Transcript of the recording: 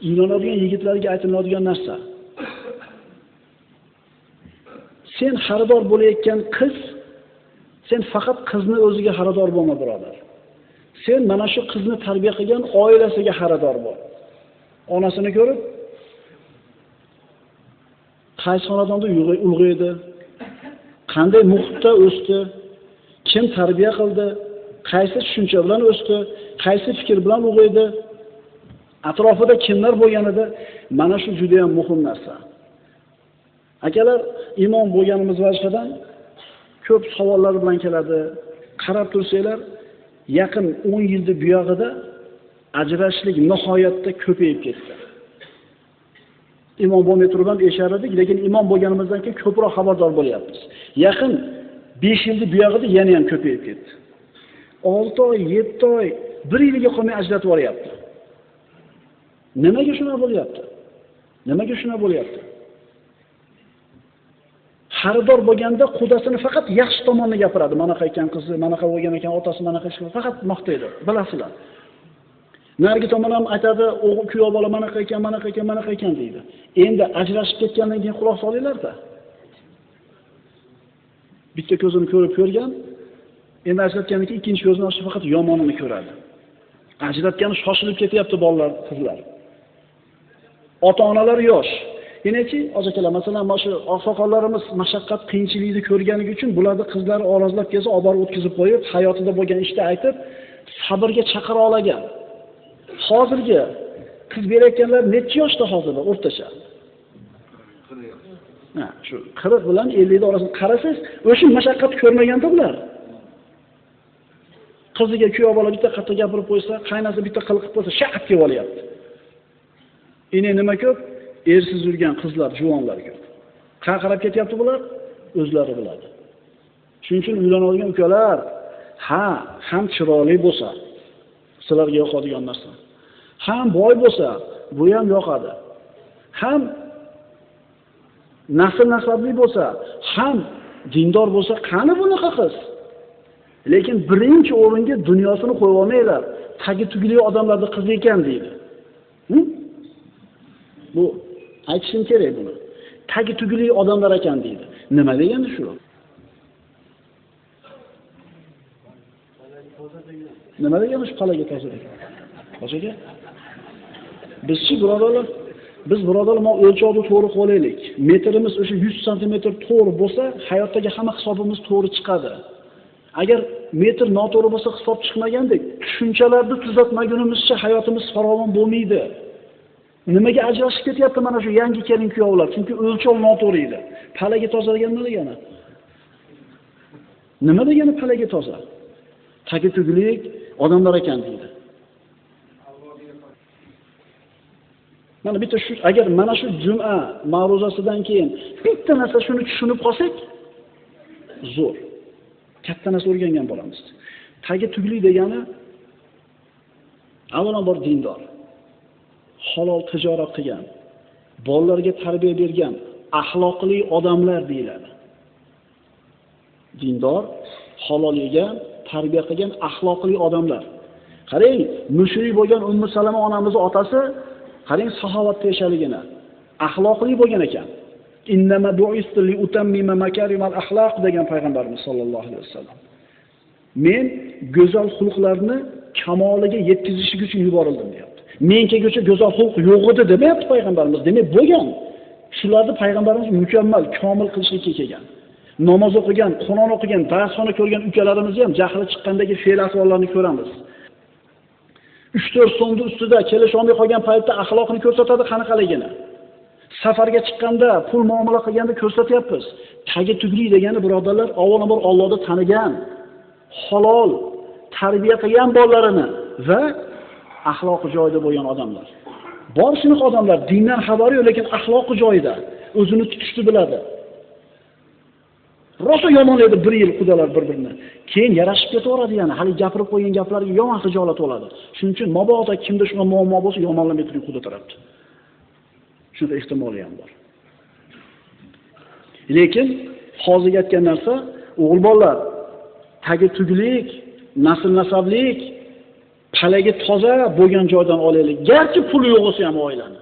uylanadigan yigitlarga aytiladigan narsa. Sen xaridor bo'layotgan qiz, sen faqat qizni o'ziga xaridor bo'lma, birodar. Sen mana shu qizni tarbiya qilgan oilasiga xaridor bo'l. Onasini ko'rib, qaysi xonadonda ulg'aydi, qanday muhitda o'sdi, kim tarbiya qildi, qaysi tushuncha bilan o'sdi, qaysi fikr bilan ulg'aydi, atrofida kimlar bo'lganida, mana shu juda ham muhim narsa. Akalar, imom bo'lganimiz vajifadan ko'p savollar bilan keladi. Qarab tursanglar, yaqin 10 yilda buyog'ida ajrashishlik nihoyatda ko'payib ketdi. Imom bo'lmay turib ham esharadik, lekin imom bo'lganimizdan keyin ko'proq xabardor bo'lyapmiz. Yaqin 5 yilda buyog'ida yana ham ko'payib ketdi. 6 oy, 7 oy, 1 yilga qolmay ajratib yuboryapti. Nimaga shunday bo'lyapti? Nimaga shunday bo'lyapti? Xaridor bo'lganda qudasini faqat yaxshi tomonni gapiradi. Mana qaytgan qizi, mana bo'lgan ekan, otasi mana qaytgan, faqat maqtaydi. Bilasizlar. Narigi tomon ham aytadi, o'g'il kuyov bola mana qaytgan, mana qaytgan, mana qaytgan deydi. Endi ajrashib ketgandan keyin quloq solinglar-da. Bitta ko'zini ko'rib ko'rgan, endi ajratgandan keyin ikkinchi ko'zini ochib faqat yomonini ko'radi. Ajratgani shoshilib ketyapti bolalar, qizlar. Ota-onalar yosh. Yana-chi, ozakalar, masalan, mana shu oqsoqollarimiz mashaqqat, qiyinchilikni ko'rganligi uchun bularni qizlari orozlab kelsa, oborib o'tkazib qo'yib, hayotida bo'lgan ishni aytib, sabrga chaqira olagan. Hozirgi qiz berayotganlar necha yoshda hozirda o'rtacha? Ha, shu 40 bilan 50 orasida qarasangiz, o'sha mashaqqat ko'rmaganda bular. Qiziga kuyov bola bitta qatta gapirib qo'ysa, qaynasi bitta qilib qo'ysa, shaq deb olyapti. Endi nima ko'p? Ersiz yurgan qizlar, juvonlar ko'p. Qanaqa qarab ketyapti bular? O'zlari biladi. Shuning uchun uylanadigan ukalar, ham chiroyli bo'lsa, sizlarga yoqadigan narsa. Ham boy bo'lsa, bu ham yoqadi. Ham nasl-nasabli bo'lsa, ham dindor bo'lsa, qani bunaqa qiz? Lekin birinchi o'ringa dunyosini qo'yib olmaylar. Tagi tugli odamlarning qizi ekan deydi. Bu aytishim kerak buni. Tagi tugli odamlar ekan deydi. Nima degani shu? Nima degani shu palaga toza degan? Qo'shaga? Bizchi birodarlar, biz birodarlar o'lchovni to'g'ri qo'yaylik. Metrimiz o'sha 100 sm to'g'ri bo'lsa, hayotdagi hamma hisobimiz to'g'ri chiqadi. Agar metr noto'g'ri bo'lsa, hisob chiqmagandek, tushunchalarni tuzatmagunimizcha hayotimiz farovon bo'lmaydi. Nimaga ajrashib ketyapti mana shu yangi kelin kuyovlar? Chunki o'lchov noto'g'ri edi. Palagi toza degan nima degani? Nima degani palagi toza? Tagi tuglik odamlar ekan deydi. Mana bitta shu, agar mana shu juma ma'ruzasidan keyin bitta narsa shuni tushunib qolsak, zo'r. Katta narsa o'rgangan bo'lamiz. Tagi tuglik degani avvalambor dindor. Halol tijorat qilgan, bolalarga tarbiya bergan, axloqli odamlar deyiladi. Dindor, halol yegan, tarbiya qilgan axloqli odamlar. Qarang, mushrik bo'lgan Ummu Salama onamizning otasi, qarang saxovatda yashaligini, axloqli bo'lgan ekan. Innama bu'istu li utammima makarimal axloq degan payg'ambarimiz sollallohu alayhi vasallam. Men go'zal xulqlarni kamoliga yetkazishlik uchun yuborildim deyapti. Men kelguncha go'zal xulq yo'q edi demayapti payg'ambarimiz. Demak, bo'lgan. Shularni payg'ambarimiz mukammal, komil qilishga kelgan. Namoz o'qigan, Qur'on o'qigan, darsxona ko'rgan ukalarimizni ham jahli chiqqandagi fe'l asvollarni ko'ramiz. 3-4 so'mning ustida kelish olmay qolgan paytda axloqni ko'rsatadi qanaqaligini. Safarga chiqqanda, pul muomala qilganda ko'rsatyapmiz. Tagi tugli degani birodarlar, avvalambor Allohni tanigan, halol tarbiya qilgan bolalarini va axloqi joyida bo'lgan odamlar. Bor shunaqa odamlar, dindan xabari yo'q, lekin axloqi joyida, o'zini tutishni biladi. Rosa yomon edi 1 yil xudolar bir-birini. Keyin yarashib ketaveradi yana, hali gapirib qo'ygan gaplariga yomon xijolat bo'ladi. Shuning uchun mabodo kimda shunga muammo bo'lsa, yomonlamay turing xudo tarafda. Shunda ehtimoli ham bor. Lekin hozirga aytgan narsa, o'g'il bolalar tagi tuglik, nasl nasablik palagi toza bo'lgan joydan olaylik. Garchi puli yo'q bo'lsa ham oilani.